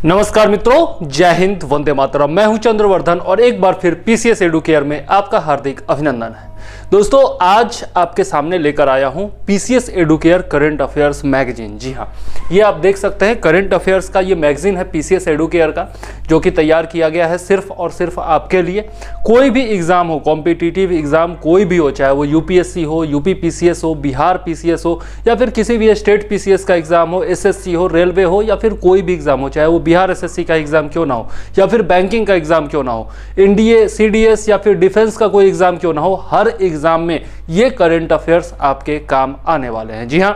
नमस्कार मित्रों, जय हिंद, वंदे मातरम। मैं हूं चंद्रवर्धन और एक बार फिर पीसीएस एडुकेयर में आपका हार्दिक अभिनंदन है। दोस्तों, आज आपके सामने लेकर आया हूं PCS Educare current affairs magazine. जी हां, ये आप देख सकते हैं करंट अफेयर्स का ये मैगजीन है पीसीएस एडुकेयर का, जो कि तैयार किया गया है सिर्फ और सिर्फ आपके लिए। कोई भी एग्जाम हो, कॉम्पिटिटिव एग्जाम कोई भी हो, चाहे वो यूपीएससी हो, यूपी पीसीएस हो, बिहार पीसीएस हो, या फिर किसी भी स्टेट पीसीएस का एग्जाम हो, एसएससी हो, रेलवे हो, या फिर कोई भी एग्जाम हो, चाहे वो बिहार एसएससी का एग्जाम क्यों ना हो, या फिर बैंकिंग का एग्जाम क्यों ना हो, एनडीए, सीडीएस या फिर डिफेंस का कोई एग्जाम क्यों ना हो, हर एग्जाम में ये करंट अफेयर्स आपके काम आने वाले हैं। जी हां,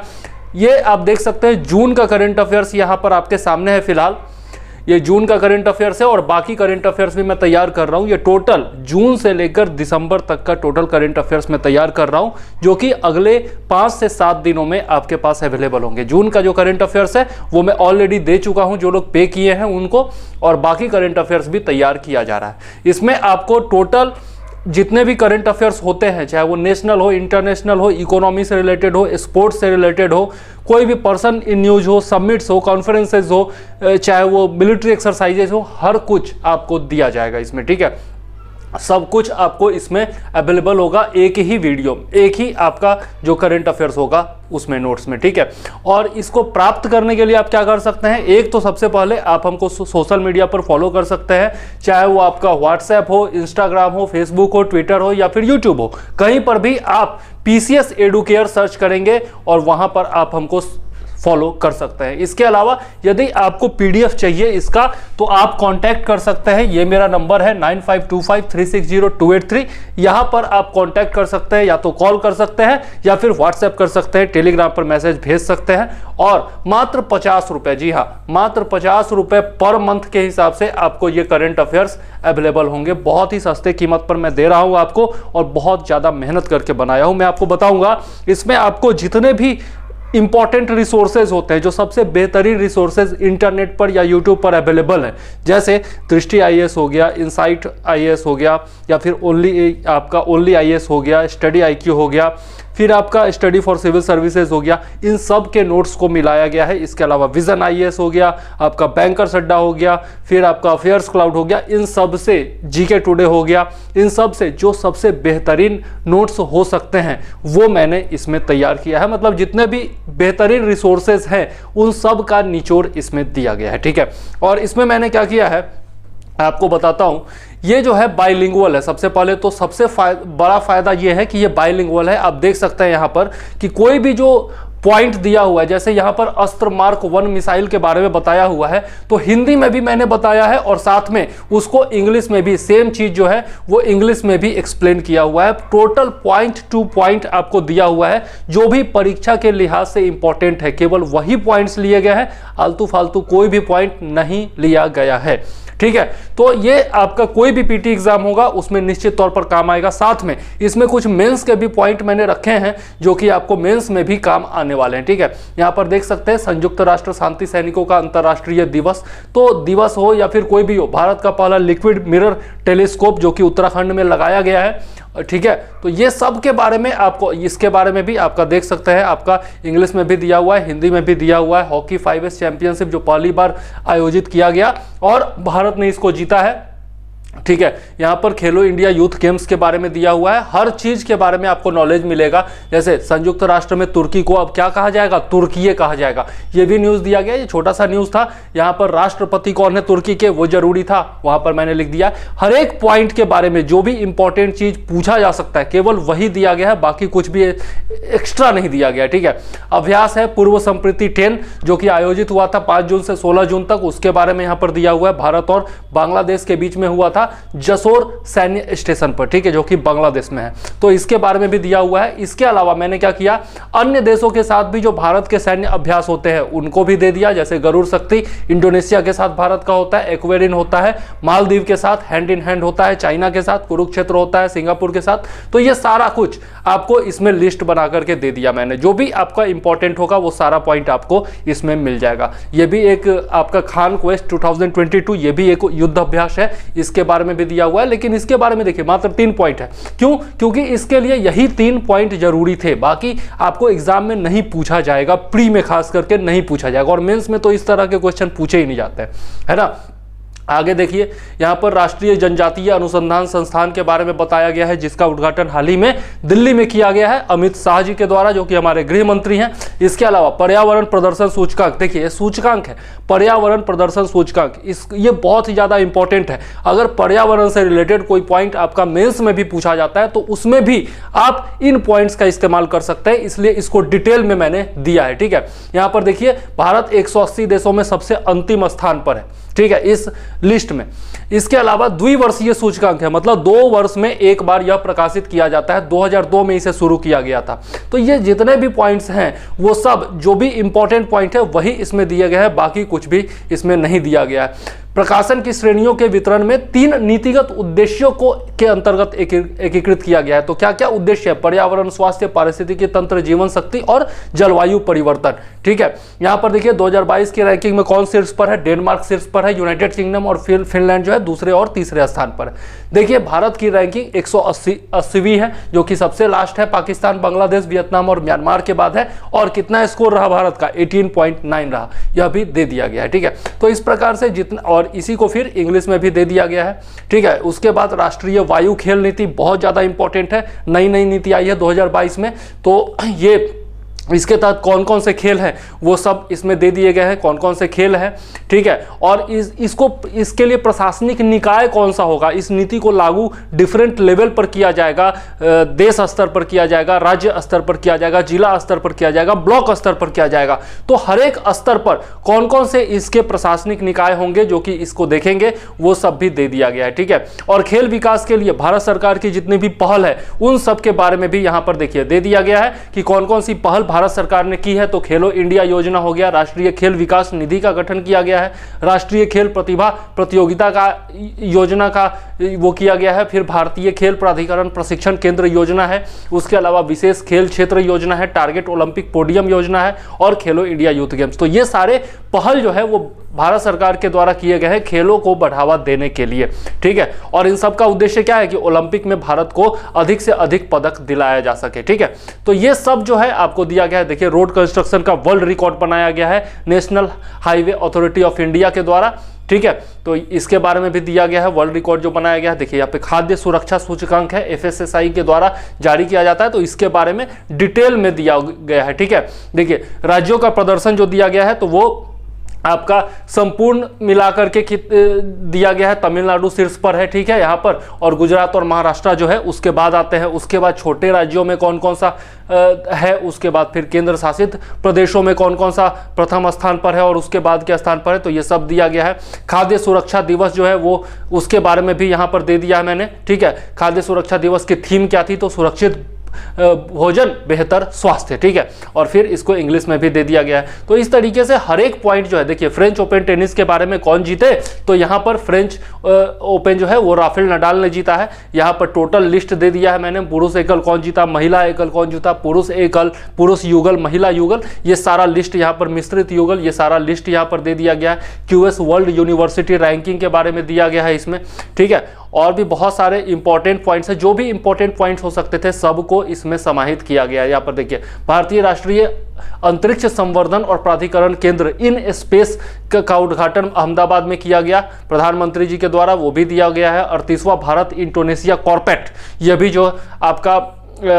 ये आप देख सकते हैं जून का करंट अफेयर्स यहां पर आपके सामने है। फिलहाल ये जून का करंट अफेयर्स है और बाकी करंट अफेयर्स भी मैं तैयार कर रहा हूं। ये टोटल जून से लेकर दिसंबर तक का टोटल करंट अफेयर्स मैं तैयार कर रहा हूं, जो कि अगले 5 से 7 दिनों में आपके पास अवेलेबल होंगे। जून का जो करंट अफेयर्स है वो मैं ऑलरेडी दे चुका हूं, जो लोग पे किए हैं उनको, और बाकी करंट अफेयर्स भी तैयार किया जा रहा है। इसमें आपको टोटल जितने भी करंट अफेयर्स होते हैं, चाहे वो नेशनल हो, इंटरनेशनल हो, इकोनॉमी से रिलेटेड हो, स्पोर्ट्स से रिलेटेड हो, कोई भी पर्सन इन न्यूज हो, समिट्स हो, कॉन्फ्रेंसेज हो, चाहे वो मिलिट्री एक्सरसाइजेज हो, हर कुछ आपको दिया जाएगा इसमें। ठीक है, सब कुछ आपको इसमें अवेलेबल होगा एक ही वीडियो, एक ही आपका जो करंट अफेयर्स होगा उसमें, नोट्स में। ठीक है, और इसको प्राप्त करने के लिए आप क्या कर सकते हैं? एक तो सबसे पहले आप हमको सोशल मीडिया पर फॉलो कर सकते हैं, चाहे वो आपका व्हाट्सएप हो, इंस्टाग्राम हो, फेसबुक हो, ट्विटर हो, या फिर यूट्यूब हो। कहीं पर भी आप पीसीएस एडुकेयर सर्च करेंगे और वहां पर आप हमको फॉलो कर सकते हैं। इसके अलावा यदि आपको पीडीएफ चाहिए इसका, तो आप कांटेक्ट कर सकते हैं। ये मेरा नंबर है 9525360283। यहां पर आप कांटेक्ट कर सकते हैं, या तो कॉल कर सकते हैं या फिर व्हाट्सएप कर सकते हैं, टेलीग्राम पर मैसेज भेज सकते हैं। और मात्र 50 रुपए, जी हाँ, मात्र 50 रुपए पर मंथ के हिसाब से आपको ये करंट अफेयर्स अवेलेबल होंगे। बहुत ही सस्ते कीमत पर मैं दे रहा हूं आपको, और बहुत ज्यादा मेहनत करके बनाया हूं। मैं आपको बताऊंगा इसमें आपको जितने भी इंपॉर्टेंट रिसोर्सेज होते हैं, जो सबसे बेहतरीन रिसोर्सेज इंटरनेट पर या यूट्यूब पर अवेलेबल है, जैसे दृष्टि आईएएस हो गया, इनसाइट आईएएस हो गया, या फिर ओनली आईएएस हो गया, स्टडी आईक्यू हो गया, फिर आपका स्टडी फॉर सिविल सर्विसेज हो गया, इन सब के नोट्स को मिलाया गया है। इसके अलावा विजन आईएएस हो गया, आपका बैंकर्स अड्डा हो गया, फिर आपका अफेयर्स क्लाउड हो गया, इन सब से जीके टुडे हो गया, इन सब से जो सबसे बेहतरीन नोट्स हो सकते हैं वो मैंने इसमें तैयार किया है। मतलब जितने भी बेहतरीन रिसोर्सेज हैं उन सब का निचोड़ इसमें दिया गया है। ठीक है, और इसमें मैंने क्या किया है आपको बताता हूं। ये जो है बाइलिंगुअल है। सबसे पहले तो सबसे बड़ा फायदा ये है कि ये बाइलिंगुअल है। आप देख सकते हैं यहां पर कि कोई भी जो पॉइंट दिया हुआ है, जैसे यहां पर अस्त्र मार्क 1 मिसाइल के बारे में बताया हुआ है, तो हिंदी में भी मैंने बताया है, और साथ में उसको इंग्लिश में भी सेम चीज जो है वो इंग्लिश में भी एक्सप्लेन किया हुआ है। टोटल पॉइंट टू पॉइंट आपको दिया हुआ है, जो भी परीक्षा के लिहाज से इंपॉर्टेंट है, केवल वही पॉइंट्स लिए गए हैं, आलतू फालतू कोई भी पॉइंट नहीं लिया गया है। ठीक है, तो ये आपका कोई भी पीटी एग्जाम होगा उसमें निश्चित तौर पर काम आएगा। साथ में इसमें कुछ मेंस के भी पॉइंट मैंने रखे हैं, जो कि आपको मेंस में भी काम आने वाले हैं। ठीक है, यहां पर देख सकते हैं संयुक्त राष्ट्र शांति सैनिकों का अंतर्राष्ट्रीय दिवस, तो दिवस हो या फिर कोई भी हो, भारत का पहला लिक्विड मिरर टेलीस्कोप जो कि उत्तराखंड में लगाया गया है। ठीक है, तो ये सब के बारे में आपको, इसके बारे में भी आपका देख सकते हैं, आपका इंग्लिश में भी दिया हुआ है, हिंदी में भी दिया हुआ है। हॉकी 5S चैंपियनशिप जो पहली बार आयोजित किया गया और भारत ने इसको जीता है। ठीक है, यहां पर खेलो इंडिया यूथ गेम्स के बारे में दिया हुआ है। हर चीज के बारे में आपको नॉलेज मिलेगा। जैसे संयुक्त राष्ट्र में तुर्की को अब क्या कहा जाएगा? तुर्कीये कहा जाएगा। ये भी न्यूज दिया गया, ये छोटा सा न्यूज था। यहां पर राष्ट्रपति कौन है तुर्की के, वो जरूरी था, वहां पर मैंने लिख दिया। हर एक पॉइंट के बारे में जो भी इंपॉर्टेंट चीज पूछा जा सकता है केवल वही दिया गया है, बाकी कुछ भी एक्स्ट्रा नहीं दिया गया। ठीक है, अभ्यास है पूर्व संप्रीति 10 जो कि आयोजित हुआ था 5 जून से 16 जून तक, उसके बारे में यहां पर दिया हुआ है। भारत और बांग्लादेश के बीच में हुआ था जसोर सैन्य स्टेशन पर। ठीक है, जो कि बांग्लादेश में है, तो इसके बारे में भी दिया हुआ है। इसके अलावा मैंने क्या किया, अन्य देशों के साथ भी जो भारत के सैन्य अभ्यास होते हैं उनको भी दे दिया। जैसे गरुड़ शक्ति इंडोनेशिया के साथ भारत का होता है, एक्वेरिन होता है मालदीव के साथ, हैंड इन हैंड होता है चाइना के साथ, कुरुक्षेत्र होता है सिंगापुर के साथ। तो ये सारा कुछ आपको इसमें लिस्ट बना करके दे दिया मैंने। जो भी आपका इंपॉर्टेंट होगा वो सारा पॉइंट आपको इसमें मिल जाएगा। ये भी एक आपका खान क्वेस्ट 2022, ये भी एक युद्ध अभ्यास है, इसके बारे में भी दिया हुआ है, लेकिन इसके बारे में देखिए मात्र 3 पॉइंट है। क्यों? क्योंकि इसके लिए यही 3 पॉइंट जरूरी थे, बाकी आपको एग्जाम में नहीं पूछा जाएगा, प्री में खास करके नहीं पूछा जाएगा, और मेंस में तो इस तरह के क्वेश्चन पूछे ही नहीं जाते हैं, है ना। आगे देखिए, यहाँ पर राष्ट्रीय जनजातीय अनुसंधान संस्थान के बारे में बताया गया है, जिसका उद्घाटन हाल ही में दिल्ली में किया गया है अमित शाह जी के द्वारा, जो कि हमारे गृह मंत्री हैं। इसके अलावा पर्यावरण प्रदर्शन सूचकांक, देखिए ये सूचकांक है, पर्यावरण प्रदर्शन सूचकांक, ये बहुत ही ज़्यादा इंपॉर्टेंट है। अगर पर्यावरण से रिलेटेड कोई पॉइंट आपका मेंस में भी पूछा जाता है तो उसमें भी आप इन पॉइंट्स का इस्तेमाल कर सकते हैं, इसलिए इसको डिटेल में मैंने दिया है, ठीक है। यहाँ पर देखिए, भारत 180 देशों में सबसे अंतिम स्थान पर है, ठीक है, इस लिस्ट में। इसके अलावा द्विवर्षीय सूचकांक है, मतलब 2 वर्ष में एक बार यह प्रकाशित किया जाता है, 2002 में इसे शुरू किया गया था। तो ये जितने भी पॉइंट्स हैं वो सब जो भी इंपॉर्टेंट पॉइंट है वही इसमें दिए गए हैं, बाकी कुछ भी इसमें नहीं दिया गया है। प्रकाशन की श्रेणियों के वितरण में 3 नीतिगत उद्देश्यों को के अंतर्गत एकीकृत किया गया है। तो क्या क्या उद्देश्य है? पर्यावरण, स्वास्थ्य, पारिस्थितिकी तंत्र, जीवन शक्ति और जलवायु परिवर्तन, ठीक है। यहाँ पर देखिए 2022 की रैंकिंग में कौन शीर्ष पर है? डेनमार्क शीर्ष पर है, यूनाइटेड किंगडम और फिनलैंड जो है दूसरे और तीसरे स्थान पर है। देखिए भारत की रैंकिंग 180वीं है, जो कि सबसे लास्ट है, पाकिस्तान, बांग्लादेश, वियतनाम और म्यांमार के बाद है। और कितना स्कोर रहा भारत का? 18.9 रहा, यह भी दे दिया गया है, ठीक है। तो इस प्रकार से जितना, और इसी को फिर इंग्लिश में भी दे दिया गया है, ठीक है। उसके बाद राष्ट्रीय वायु खेल नीति बहुत ज्यादा इंपॉर्टेंट है, नई नीति आई है 2022 में। तो ये इसके तहत कौन कौन से खेल हैं वो सब इसमें दे दिए गए हैं, कौन कौन से खेल हैं, ठीक है। और इसके लिए प्रशासनिक निकाय कौन सा होगा, इस नीति को लागू डिफरेंट लेवल पर किया जाएगा, देश स्तर पर किया जाएगा, राज्य स्तर पर किया जाएगा, जिला स्तर पर किया जाएगा, ब्लॉक स्तर पर किया जाएगा। तो हर एक स्तर पर कौन कौन से इसके प्रशासनिक निकाय होंगे जो कि इसको देखेंगे, वो सब भी दे दिया गया है, ठीक है। और खेल विकास के लिए भारत सरकार की जितनी भी पहल है उन सब के बारे में भी यहाँ पर देखिए दे दिया गया है कि कौन कौन सी पहल भारत सरकार ने की है। तो खेलो इंडिया योजना हो गया, राष्ट्रीय खेल विकास निधि का गठन किया गया है, राष्ट्रीय खेल प्रतिभा प्रतियोगिता का योजना का वो किया गया है, फिर भारतीय खेल प्राधिकरण प्रशिक्षण केंद्र योजना है, उसके अलावा विशेष खेल क्षेत्र योजना है, टारगेट ओलंपिक पोडियम योजना है और खेलो इंडिया यूथ गेम्स। तो ये सारे पहल जो है वो भारत सरकार के द्वारा किए गए हैं खेलों को बढ़ावा देने के लिए, ठीक है। और इन सब का उद्देश्य क्या है कि ओलंपिक में भारत को अधिक से अधिक पदक दिलाया जा सके, ठीक है। तो ये सब जो है आपको दिया गया है। देखिए रोड कंस्ट्रक्शन का वर्ल्ड रिकॉर्ड बनाया गया है national highway authority of India के द्वारा, ठीक है। तो इसके बारे में भी दिया गया है, वर्ल्ड रिकॉर्ड जो बनाया गया है। देखिए यहाँ पे खाद्य सुरक्षा सूचकांक है, FSSAI के द्वारा जारी किया जाता है, तो इसके बारे में डिटेल में दिया गया है, ठीक है। देखिए राज्यों का प्रदर्शन जो दिया गया है तो वो आपका संपूर्ण मिलाकर के दिया गया है, तमिलनाडु शीर्ष पर है, ठीक है, यहाँ पर, और गुजरात और महाराष्ट्र जो है उसके बाद आते हैं। उसके बाद छोटे राज्यों में कौन कौन सा है, उसके बाद फिर केंद्र शासित प्रदेशों में कौन कौन सा प्रथम स्थान पर है और उसके बाद के स्थान पर है, तो ये सब दिया गया है। खाद्य सुरक्षा दिवस जो है वो उसके बारे में भी यहाँ पर दे दिया है मैंने, ठीक है। खाद्य सुरक्षा दिवस की थीम क्या थी? तो सुरक्षित भोजन बेहतर स्वास्थ्य, ठीक है। और फिर इसको इंग्लिश में भी दे दिया गया है। तो इस तरीके से हर एक पॉइंट जो है, देखिए फ्रेंच ओपन टेनिस के बारे में कौन जीते, तो यहाँ पर फ्रेंच ओपन जो है वो राफेल नडाल ने जीता है। यहाँ पर टोटल लिस्ट दे दिया है मैंने, पुरुष एकल कौन जीता, महिला एकल कौन जीता, पुरुष एकल, पुरुष युगल, महिला युगल, ये सारा लिस्ट यहाँ पर, मिश्रित युगल, ये सारा लिस्ट यहाँ पर दे दिया गया है। QS वर्ल्ड यूनिवर्सिटी रैंकिंग के बारे में दिया गया है इसमें, ठीक है। और भी बहुत सारे इंपॉर्टेंट पॉइंट्स हैं, जो भी इंपॉर्टेंट पॉइंट्स हो सकते थे सबको इसमें समाहित किया गया है। यहाँ पर देखिए भारतीय राष्ट्रीय अंतरिक्ष संवर्धन और प्राधिकरण केंद्र इन स्पेस का उद्घाटन अहमदाबाद में किया गया प्रधानमंत्री जी के द्वारा, वो भी दिया गया है। 38वां भारत इंडोनेशिया कॉर्पेट, यह भी जो आपका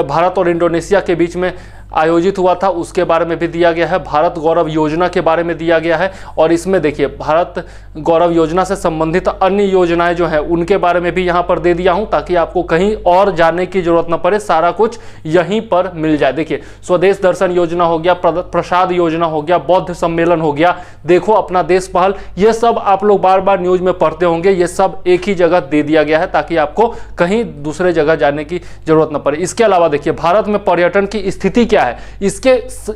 भारत और इंडोनेशिया के बीच में आयोजित हुआ था उसके बारे में भी दिया गया है। भारत गौरव योजना के बारे में दिया गया है, और इसमें देखिए भारत गौरव योजना से संबंधित अन्य योजनाएं जो हैं उनके बारे में भी यहाँ पर दे दिया हूँ, ताकि आपको कहीं और जाने की जरूरत न पड़े, सारा कुछ यहीं पर मिल जाए। देखिए स्वदेश दर्शन योजना हो गया, प्रसाद योजना हो गया, बौद्ध सम्मेलन हो गया, देखो अपना देश पहल, ये सब आप लोग बार बार न्यूज में पढ़ते होंगे, ये सब एक ही जगह दे दिया गया है ताकि आपको कहीं दूसरे जगह जाने की जरूरत न पड़े। इसके अलावा देखिए भारत में पर्यटन की स्थिति क्या क्या है,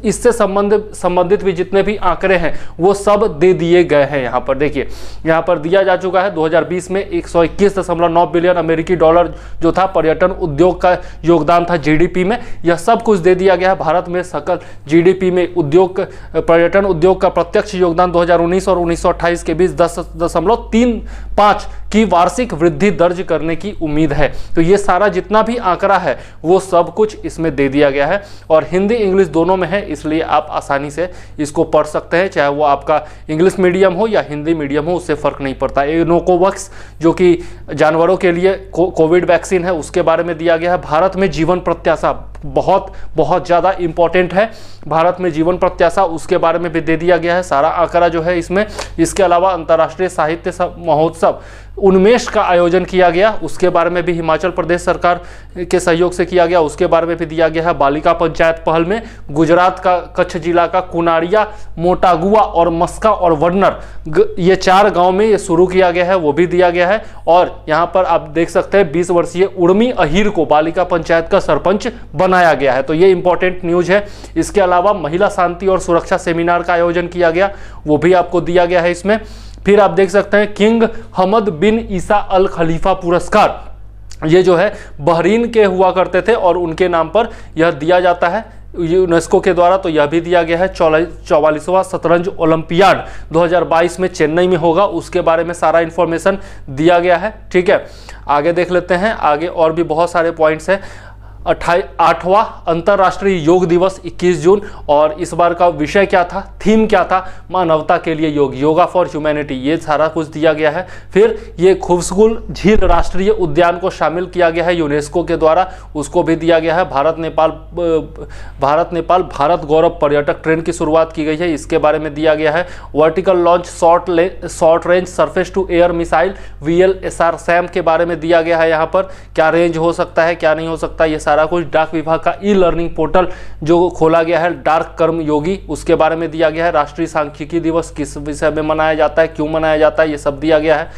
इससे संबंधित भी जितने भी आंकड़े हैं वो सब दे दिए गए हैं। यहाँ पर देखिए, यहाँ पर दिया जा चुका है 2020 में 121.9 बिलियन अमेरिकी डॉलर जो था पर्यटन उद्योग का योगदान था जीडीपी में। यह सब कुछ दे दिया गया है। भारत में सकल जीडीपी में पर्यटन उद्योग का प्रत्यक्ष योगदान 2019 और 1928 के बीच 10.35 की वार्षिक वृद्धि दर्ज करने की उम्मीद है। तो ये सारा जितना भी आंकड़ा है वो सब कुछ इसमें दे दिया गया है और हिंदी इंग्लिश दोनों में है, इसलिए आप आसानी से इसको पढ़ सकते हैं, चाहे वो आपका इंग्लिश मीडियम हो या हिंदी मीडियम हो, उससे फर्क नहीं पड़ता। एनोकोवैक्स जो कि जानवरों के लिए कोविड वैक्सीन है उसके बारे में दिया गया है। भारत में जीवन प्रत्याशा बहुत ज़्यादा इंपॉर्टेंट है। भारत में जीवन प्रत्याशा उसके बारे में भी दे दिया गया है सारा आंकड़ा जो है इसमें। इसके अलावा अंतर्राष्ट्रीय साहित्य महोत्सव उन्मेष का आयोजन किया गया, उसके बारे में भी हिमाचल प्रदेश सरकार के सहयोग से किया गया, उसके बारे में भी दिया गया है। बालिका पंचायत पहल में गुजरात का कच्छ जिला का कुनारिया, मोटागुआ और मस्का और वडनर, ये 4 गांव में ये शुरू किया गया है, वो भी दिया गया है। और यहाँ पर आप देख सकते हैं 20 वर्षीय उर्मी अहीर को बालिका पंचायत का सरपंच बनाया गया है, तो ये इंपॉर्टेंट न्यूज है। इसके अलावा महिला शांति और सुरक्षा सेमिनार का आयोजन किया गया, वो भी आपको दिया गया है इसमें। फिर आप देख सकते हैं किंग हमद बिन ईसा अल खलीफा पुरस्कार, ये जो है बहरीन के हुआ करते थे और उनके नाम पर यह दिया जाता है यूनेस्को के द्वारा। तो यह भी दिया गया है। 44वां शतरंज ओलंपियाड 2022 में चेन्नई में होगा, उसके बारे में सारा इंफॉर्मेशन दिया गया है। ठीक है, आगे देख लेते हैं। आगे और भी बहुत सारे पॉइंट्स हैं। 8वां अंतर्राष्ट्रीय योग दिवस 21 जून, और इस बार का विषय क्या था, थीम क्या था, मानवता के लिए योग, योगा फॉर ह्यूमैनिटी, ये सारा कुछ दिया गया है। फिर ये खूबसूरत झील राष्ट्रीय उद्यान को शामिल किया गया है यूनेस्को के द्वारा, उसको भी दिया गया है। भारत नेपाल भारत गौरव पर्यटक ट्रेन की शुरुआत की गई है, इसके बारे में दिया गया है। Vertical launch short range surface to air missile VLSR SAM के बारे में दिया गया है। यहाँ पर क्या रेंज हो सकता है, क्या नहीं हो सकता, ये सारा कुछ। डाक विभाग का ई-लर्निंग पोर्टल जो खोला गया है डाक कर्म योगी, उसके बारे में दिया गया है। राष्ट्रीय सांख्यिकी दिवस किस विषय में मनाया जाता है, क्यों मनाया जाता है, ये सब दिया गया है।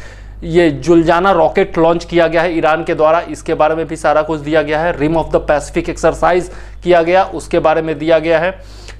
ये जुलजाना रॉकेट लॉन्च किया गया है ईरान के द्वारा, इसके बारे में भी सारा कुछ दिया गया है। Rim of the Pacific exercise किया गया, उसके बारे में दिया गया है।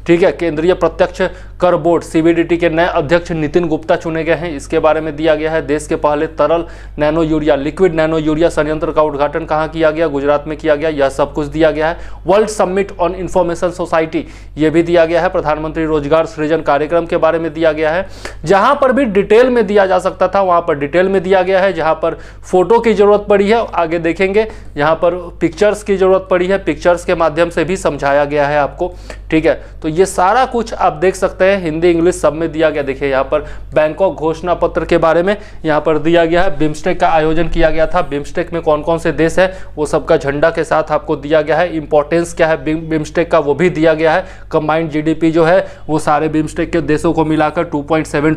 ठीक है, केंद्रीय प्रत्यक्ष कर बोर्ड CBDT के नए अध्यक्ष नितिन गुप्ता चुने गए हैं, इसके बारे में दिया गया है। देश के पहले तरल nano urea liquid nano urea संयंत्र का उद्घाटन कहाँ किया गया, गुजरात में किया गया, यह सब कुछ दिया गया है। World summit on information society, ये भी दिया गया है। प्रधानमंत्री रोजगार सृजन कार्यक्रम के बारे में दिया गया है। जहां पर भी डिटेल में दिया जा सकता था वहां पर डिटेल में दिया गया है। जहां पर फोटो की जरूरत पड़ी है, आगे देखेंगे, यहाँ पर पिक्चर्स की जरूरत पड़ी है, पिक्चर्स के माध्यम से भी समझाया गया है आपको। ठीक है, तो ये सारा कुछ आप देख सकते हैं, हिंदी इंग्लिश सब में दिया गया। देखिए यहाँ पर बैंकॉक घोषणा पत्र के बारे में यहाँ पर दिया गया है। बिम्स्टेक का आयोजन किया गया था, बिम्स्टेक में कौन कौन से देश है वो सबका झंडा के साथ आपको दिया गया है। इंपॉर्टेंस क्या है बिम्स्टेक का वो भी दिया गया है। कंबाइंड GDP जो है वो सारे बिम्स्टेक के देशों को मिलाकर 2.7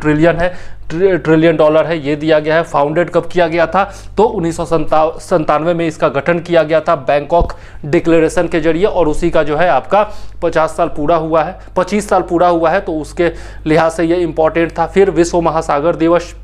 ट्रिलियन डॉलर है, ये दिया गया है। फाउंडेड कब किया गया था, तो 1997 में इसका गठन किया गया था बैंकॉक डिक्लेरेशन के जरिए, और उसी का जो है आपका 25 साल पूरा हुआ है, तो उसके लिहाज से ये इंपॉर्टेंट था। फिर विश्व महासागर दिवस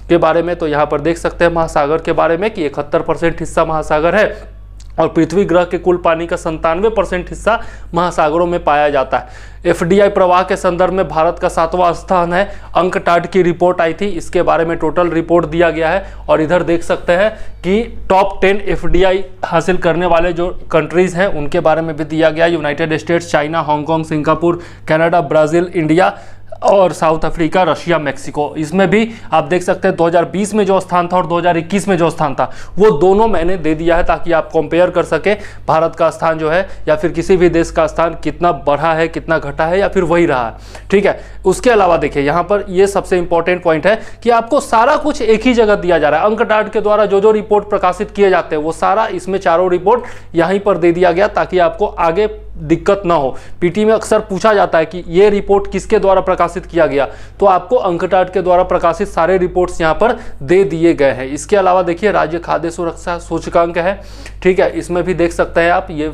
के बारे में, तो यहाँ पर देख सकते हैं महासागर के बारे में कि 71% हिस्सा महासागर है और पृथ्वी ग्रह के कुल पानी का 97% हिस्सा महासागरों में पाया जाता है। FDI प्रवाह के संदर्भ में भारत का 7वां स्थान है। अंकटाड की रिपोर्ट आई थी, इसके बारे में टोटल रिपोर्ट दिया गया है। और इधर देख सकते हैं कि टॉप 10 FDI हासिल करने वाले जो कंट्रीज हैं उनके बारे में भी दिया गया। United states, China, Hong Kong, Singapore, Canada, Brazil, India और साउथ अफ्रीका, रशिया, मेक्सिको, इसमें भी आप देख सकते हैं 2020 में जो स्थान था और 2021 में जो स्थान था वो दोनों मैंने दे दिया है, ताकि आप कंपेयर कर सके भारत का स्थान जो है या फिर किसी भी देश का स्थान कितना बढ़ा है, कितना घटा है या फिर वही रहा है। ठीक है, उसके अलावा देखिए यहाँ पर ये सबसे इंपॉर्टेंट पॉइंट है कि आपको सारा कुछ एक ही जगह दिया जा रहा है। अंकटाड के द्वारा जो जो रिपोर्ट प्रकाशित किए जाते हैं वो सारा इसमें चारों रिपोर्ट यहीं पर दे दिया गया, ताकि आपको आगे दिक्कत ना हो। पीटी में अक्सर पूछा जाता है कि ये रिपोर्ट किसके द्वारा प्रकाशित किया गया, तो आपको अंकटाड के द्वारा प्रकाशित सारे रिपोर्ट्स यहाँ पर दे दिए गए हैं। इसके अलावा देखिए राज्य खाद्य सुरक्षा सूचकांक है। ठीक है, इसमें भी देख सकते हैं आप, ये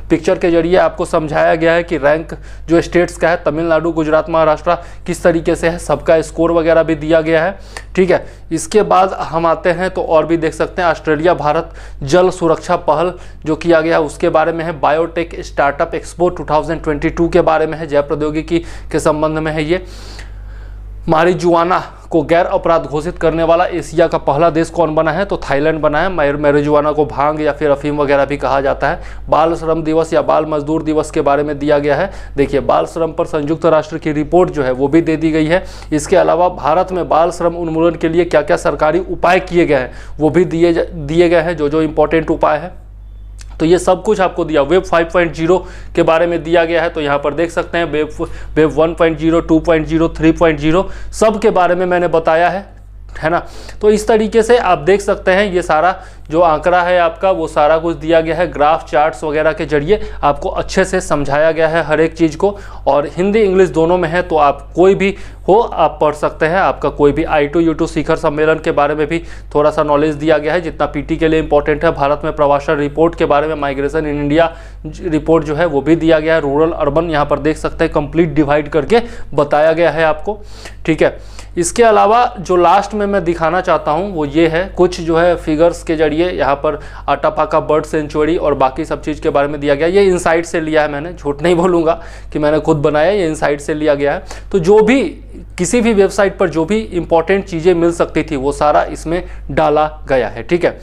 पिक्चर के जरिए आपको समझाया गया है कि रैंक जो स्टेट्स का है, तमिलनाडु, गुजरात, महाराष्ट्र किस तरीके से है, सबका स्कोर वगैरह भी दिया गया है। ठीक है, इसके बाद हम आते हैं तो और भी देख सकते हैं ऑस्ट्रेलिया भारत जल सुरक्षा पहल जो किया गया उसके बारे में है। बायोटेक स्टार्टअप एक्सपो 2022 के बारे में है, जैव प्रौद्योगिकी के संबंध में है ये। मारिजुआना को गैर अपराध घोषित करने वाला एशिया का पहला देश कौन बना है? तो थाईलैंड बना है। मैरिजुआना को भांग या फिर अफीम वगैरह भी कहा जाता है। बाल श्रम दिवस या बाल मजदूर दिवस के बारे में दिया गया है। देखिए, बाल श्रम पर संयुक्त राष्ट्र की रिपोर्ट जो है वो भी दे दी गई है। इसके अलावा भारत में बाल श्रम उन्मूलन के लिए क्या क्या सरकारी उपाय किए गए हैं वो भी दिए गए हैं, जो इंपॉर्टेंट उपाय है। तो ये सब कुछ आपको दिया। वेब 5.0 के बारे में दिया गया है, तो यहाँ पर देख सकते हैं वेब 1.0, 2.0, 3.0 सब के बारे में मैंने बताया है ना। तो इस तरीके से आप देख सकते हैं ये सारा जो आंकड़ा है आपका वो सारा कुछ दिया गया है, ग्राफ चार्ट्स वगैरह के जरिए आपको अच्छे से समझाया गया है हर एक चीज़ को, और हिंदी इंग्लिश दोनों में है। तो आप कोई भी हो आप पढ़ सकते हैं। आपका कोई भी I2 U2 शिखर सम्मेलन के बारे में भी थोड़ा सा नॉलेज दिया गया है जितना पीटी के लिए इंपॉर्टेंट है। भारत में प्रवासन रिपोर्ट के बारे में, माइग्रेशन इन इंडिया रिपोर्ट जो है वो भी दिया गया है। रूरल अर्बन यहाँ पर देख सकते हैं कंप्लीट डिवाइड करके बताया गया है आपको, ठीक है। इसके अलावा जो लास्ट में मैं दिखाना चाहता हूँ वो ये है, कुछ जो है फिगर्स के जरिए यहाँ पर अटापाका बर्ड सेंचुरी और बाकी सब चीज़ के बारे में दिया गया। ये इनसाइट से लिया है, मैंने झूठ नहीं बोलूँगा कि मैंने खुद बनाया, ये इनसाइट से लिया गया है। तो जो भी किसी भी वेबसाइट पर जो भी इंपॉर्टेंट चीज़ें मिल सकती थी वो सारा इसमें डाला गया है, ठीक है।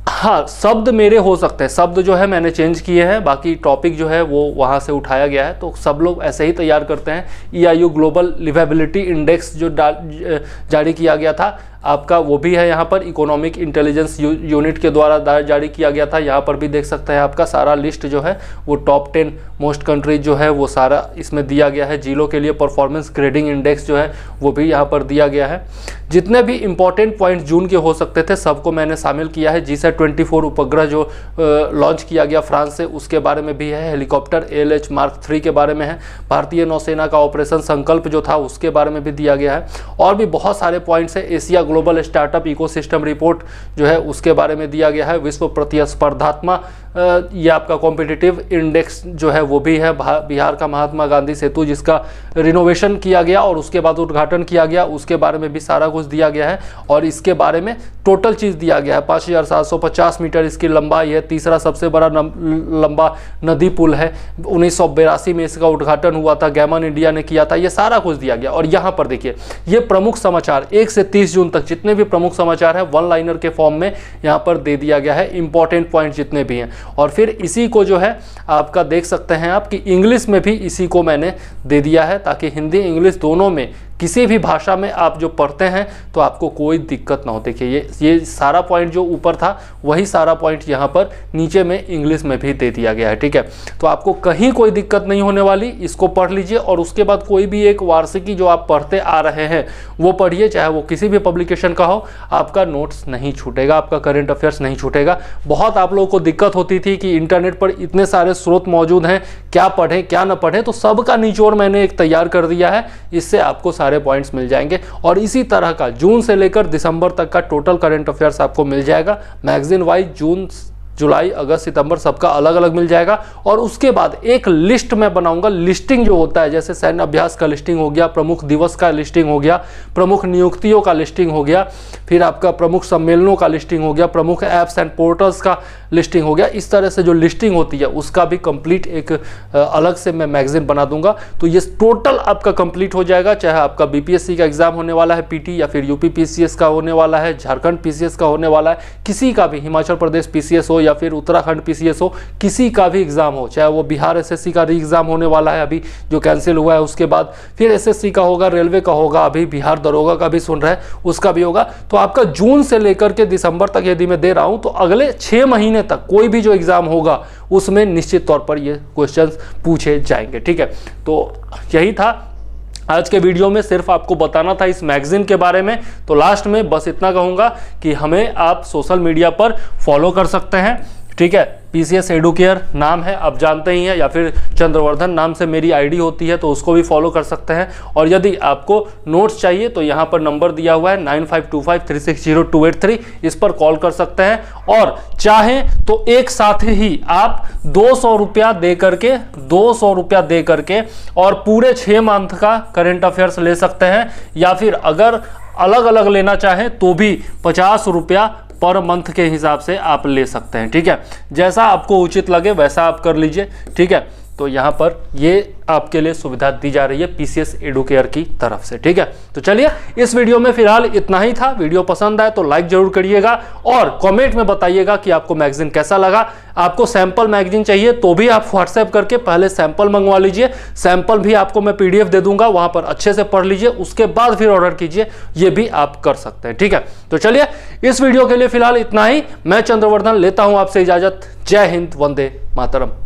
हाँ, शब्द मेरे हो सकते हैं, शब्द जो है मैंने चेंज किए हैं, बाकी टॉपिक जो है वो वहाँ से उठाया गया है। तो सब लोग ऐसे ही तैयार करते हैं। EIU ग्लोबल लिवेबिलिटी इंडेक्स जो जारी किया गया था आपका, वो भी है यहाँ पर। इकोनॉमिक इंटेलिजेंस यूनिट के द्वारा जारी किया गया था। यहाँ पर भी देख सकते हैं आपका सारा लिस्ट जो है वो टॉप 10 मोस्ट कंट्रीज जो है वो सारा इसमें दिया गया है। जिलों के लिए परफॉर्मेंस ग्रेडिंग इंडेक्स जो है वो भी यहाँ पर दिया गया है। जितने भी इंपॉर्टेंट पॉइंट जून के हो सकते थे सबको मैंने शामिल किया है। GSAT-24 उपग्रह जो लॉन्च किया गया फ्रांस से, उसके बारे में भी है। हेलीकॉप्टर ALH Mark 3 के बारे में है। भारतीय नौसेना का ऑपरेशन संकल्प जो था उसके बारे में भी दिया गया है। और भी बहुत सारे पॉइंट्स है। Asia global startup ecosystem report जो है उसके बारे में दिया गया है। विश्व प्रतिस्पर्धात्मक ये आपका कॉम्पिटिटिव इंडेक्स जो है वो भी है। बिहार का महात्मा गांधी सेतु जिसका रिनोवेशन किया गया और उसके बाद उद्घाटन किया गया, उसके बारे में भी सारा कुछ दिया गया है। और इसके बारे में टोटल चीज़ दिया गया है। 5750 मीटर इसकी लंबाई है। तीसरा सबसे बड़ा लंबा नदी पुल है। 1982 में इसका उद्घाटन हुआ था, गैमन इंडिया ने किया था। ये सारा कुछ दिया गया। और यहाँ पर देखिए ये प्रमुख समाचार 1 से 30 जून तक जितने भी प्रमुख समाचार है वन लाइनर के फॉर्म में यहाँ पर दे दिया गया है, इंपॉर्टेंट पॉइंट जितने भी हैं। और फिर इसी को जो है आपका देख सकते हैं आप कि इंग्लिश में भी इसी को मैंने दे दिया है, ताकि हिंदी इंग्लिश दोनों में किसी भी भाषा में आप जो पढ़ते हैं तो आपको कोई दिक्कत ना हो। देखिए ये सारा पॉइंट जो ऊपर था वही सारा पॉइंट यहाँ पर नीचे में इंग्लिश में भी दे दिया गया है, ठीक है। तो आपको कहीं कोई दिक्कत नहीं होने वाली। इसको पढ़ लीजिए और उसके बाद कोई भी एक वार्षिकी जो आप पढ़ते आ रहे हैं वो पढ़िए, चाहे वो किसी भी पब्लिकेशन का हो। आपका नोट्स नहीं छूटेगा, आपका करंट अफेयर्स नहीं छूटेगा। बहुत आप लोगों को दिक्कत होती थी कि इंटरनेट पर इतने सारे स्रोत मौजूद हैं, क्या पढ़ें क्या ना पढ़ें, तो सबका निचोड़ मैंने एक तैयार कर दिया है। इससे आपको सारे पॉइंट्स मिल जाएंगे। और इसी तरह का जून से लेकर दिसंबर तक का टोटल करंट अफेयर्स आपको मिल जाएगा। मैगजीन वाइज जून जुलाई अगस्त सितंबर सबका अलग अलग मिल जाएगा। और उसके बाद एक लिस्ट मैं बनाऊंगा। लिस्टिंग जो होता है, जैसे सैन्य अभ्यास का लिस्टिंग हो गया, प्रमुख दिवस का लिस्टिंग हो गया, प्रमुख नियुक्तियों का लिस्टिंग हो गया, फिर आपका प्रमुख सम्मेलनों का लिस्टिंग हो गया, प्रमुख ऐप्स एंड पोर्टल्स का लिस्टिंग हो गया। इस तरह से जो लिस्टिंग होती है उसका भी कंप्लीट एक अलग से मैं मैगजीन बना दूंगा। तो ये टोटल आपका कंप्लीट हो जाएगा, चाहे आपका BPSC का एग्जाम होने वाला है PT, या फिर UP PCS का होने वाला है, झारखंड PCS का होने वाला है, किसी का भी, हिमाचल प्रदेश PCS हो या फिर उत्तराखंड PCS हो, किसी का भी एग्जाम हो, चाहे वो बिहार SSC का री एग्जाम होने वाला है अभी जो कैंसिल हुआ है, उसके बाद फिर SSC का होगा, रेलवे का होगा, अभी बिहार दरोगा का भी सुन रहे हैं उसका भी होगा। तो आपका जून से लेकर के दिसंबर तक यदि मैं दे रहा हूं तो अगले 6 महीने तक कोई भी जो एग्जाम होगा उसमें निश्चित तौर पर ये क्वेश्चंस पूछे जाएंगे, ठीक है। तो यही था आज के वीडियो में, सिर्फ आपको बताना था इस मैगजीन के बारे में। तो लास्ट में बस इतना कहूँगा कि हमें आप सोशल मीडिया पर फॉलो कर सकते हैं, ठीक है। PCS एडुकेयर नाम है, आप जानते ही हैं, या फिर चंद्रवर्धन नाम से मेरी आईडी होती है तो उसको भी फॉलो कर सकते हैं। और यदि आपको नोट्स चाहिए तो यहाँ पर नंबर दिया हुआ है 9525360283, इस पर कॉल कर सकते हैं। और चाहें तो एक साथ ही आप 200 रुपया दे करके और पूरे 6 मंथ का करंट अफेयर्स ले सकते हैं, या फिर अगर अलग अलग लेना चाहें तो भी 50 रुपया पर मंथ के हिसाब से आप ले सकते हैं। ठीक है, जैसा आपको उचित लगे वैसा आप कर लीजिए। ठीक है, तो यहाँ पर ये आपके लिए सुविधा दी जा रही है पीसीएस एडुकेयर की तरफ से। ठीक है, तो चलिए इस वीडियो में फिलहाल इतना ही था। वीडियो पसंद आए तो लाइक जरूर करिएगा और कमेंट में बताइएगा कि आपको मैगजीन कैसा लगा। आपको सैंपल मैगजीन चाहिए तो भी आप व्हाट्सएप करके पहले सैंपल मंगवा लीजिए। सैंपल भी आपको मैं पीडीएफ दे दूंगा, वहां पर अच्छे से पढ़ लीजिए, उसके बाद फिर ऑर्डर कीजिए। ये भी आप कर सकते हैं। ठीक है, तो चलिए इस वीडियो के लिए फिलहाल इतना ही। मैं चंद्रवर्धन लेता हूं आपसे इजाजत। जय हिंद, वंदे मातरम।